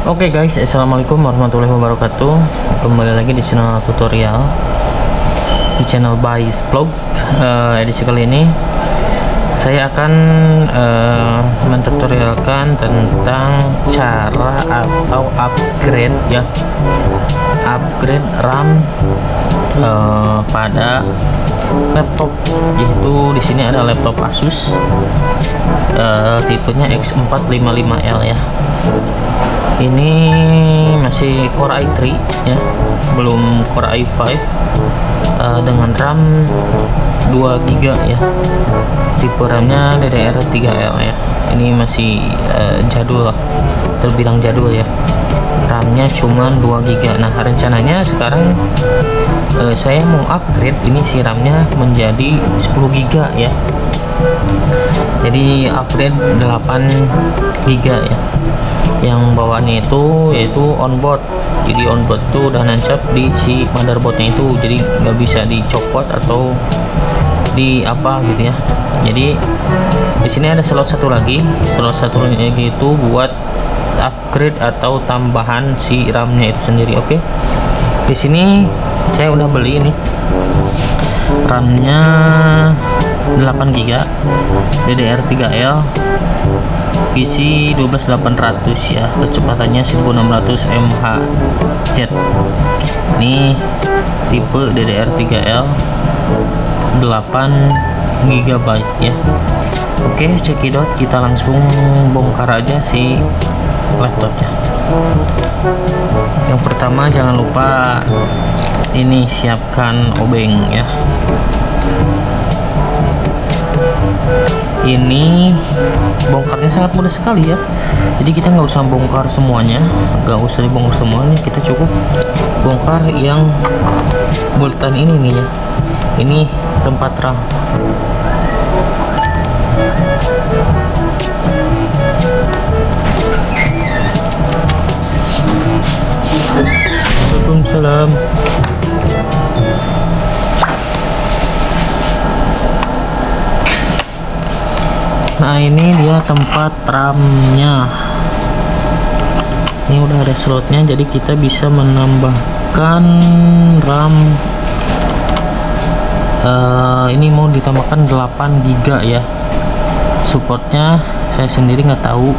Oke guys, assalamualaikum warahmatullahi wabarakatuh. Kembali lagi di channel tutorial, di channel Bais Vlog. Edisi kali ini saya akan mentutorialkan tentang cara atau upgrade upgrade RAM pada laptop. Yaitu di sini ada laptop Asus tipenya X455L ya. Ini masih Core i3 ya, belum Core i5, dengan RAM 2 GB ya. Tipe RAM-nya DDR3L ya. Ini masih jadul lah, terbilang jadul ya. RAM-nya cuma 2 GB. Nah, rencananya sekarang saya mau upgrade ini si RAM-nya menjadi 10 GB ya. Jadi upgrade 8 GB ya. Yang bawaannya itu yaitu onboard. Jadi onboard itu udah nancap di si motherboardnya itu, jadi nggak bisa dicopot atau di apa gitu ya. Jadi di sini ada slot satu lagi itu buat upgrade atau tambahan si RAM-nya itu sendiri. Oke, di sini saya udah beli ini RAM-nya 8 GB DDR3L, PC 12800 ya, kecepatannya 1600 MHz. Ini tipe DDR3L 8 GB ya. Oke, cekidot, kita langsung bongkar aja si laptopnya. Yang pertama, jangan lupa ini siapkan obeng ya. Ini bongkarnya sangat mudah sekali ya. Jadi kita nggak usah bongkar semuanya, nggak usah dibongkar semuanya, kita cukup bongkar yang bulatan ini nih ya. Ini tempat RAM. Waalaikumsalam. Nah, ini dia tempat RAM-nya. Ini udah ada slotnya, jadi kita bisa menambahkan RAM. Ini mau ditambahkan 8 GB ya. Supportnya saya sendiri nggak tahu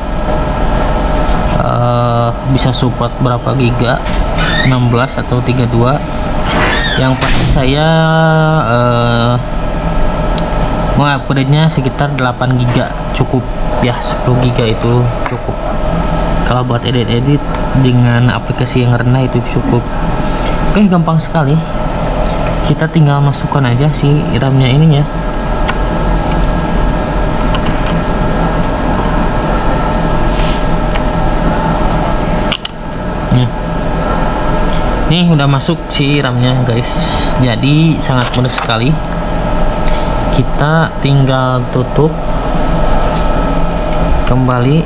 bisa support berapa giga, 16 atau 32. Yang pasti saya mau upgrade-nya sekitar 8 GB cukup ya. 10 GB itu cukup kalau buat edit-edit dengan aplikasi yang rendah, itu cukup. Oke, gampang sekali, kita tinggal masukkan aja si RAM-nya ini ya. Nih udah masuk si RAM-nya guys, jadi sangat mudah sekali. Kita tinggal tutup kembali.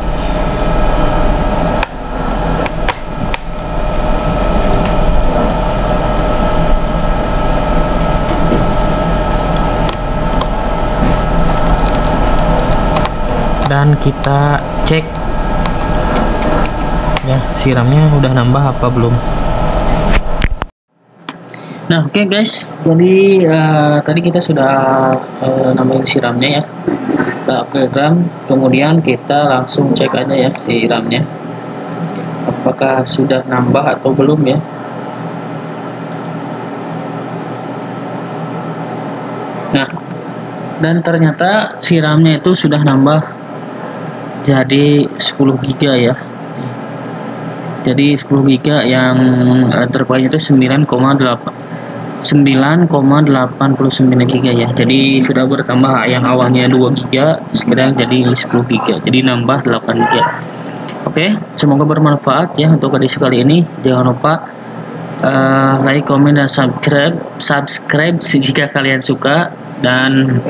Dan kita cek ya, si RAM-nya udah nambah apa belum. Nah, oke guys, jadi tadi kita sudah nambahin si RAM-nya ya, upgrade RAM. Kemudian kita langsung cek aja ya si RAM-nya apakah sudah nambah atau belum ya. Nah, dan ternyata si RAM-nya itu sudah nambah jadi 10 GB ya. Jadi 10 GB yang terbaik itu 9,89 GB ya. Jadi sudah bertambah, yang awalnya 2 GB sekarang jadi 10 GB, jadi nambah 8 GB. Oke, semoga bermanfaat ya untuk edisi kali ini. Jangan lupa like, komen, dan subscribe jika kalian suka, dan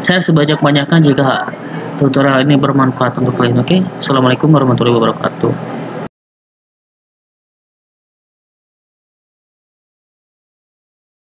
share sebanyak-banyaknya jika tutorial ini bermanfaat untuk kalian. Oke, assalamualaikum warahmatullahi wabarakatuh.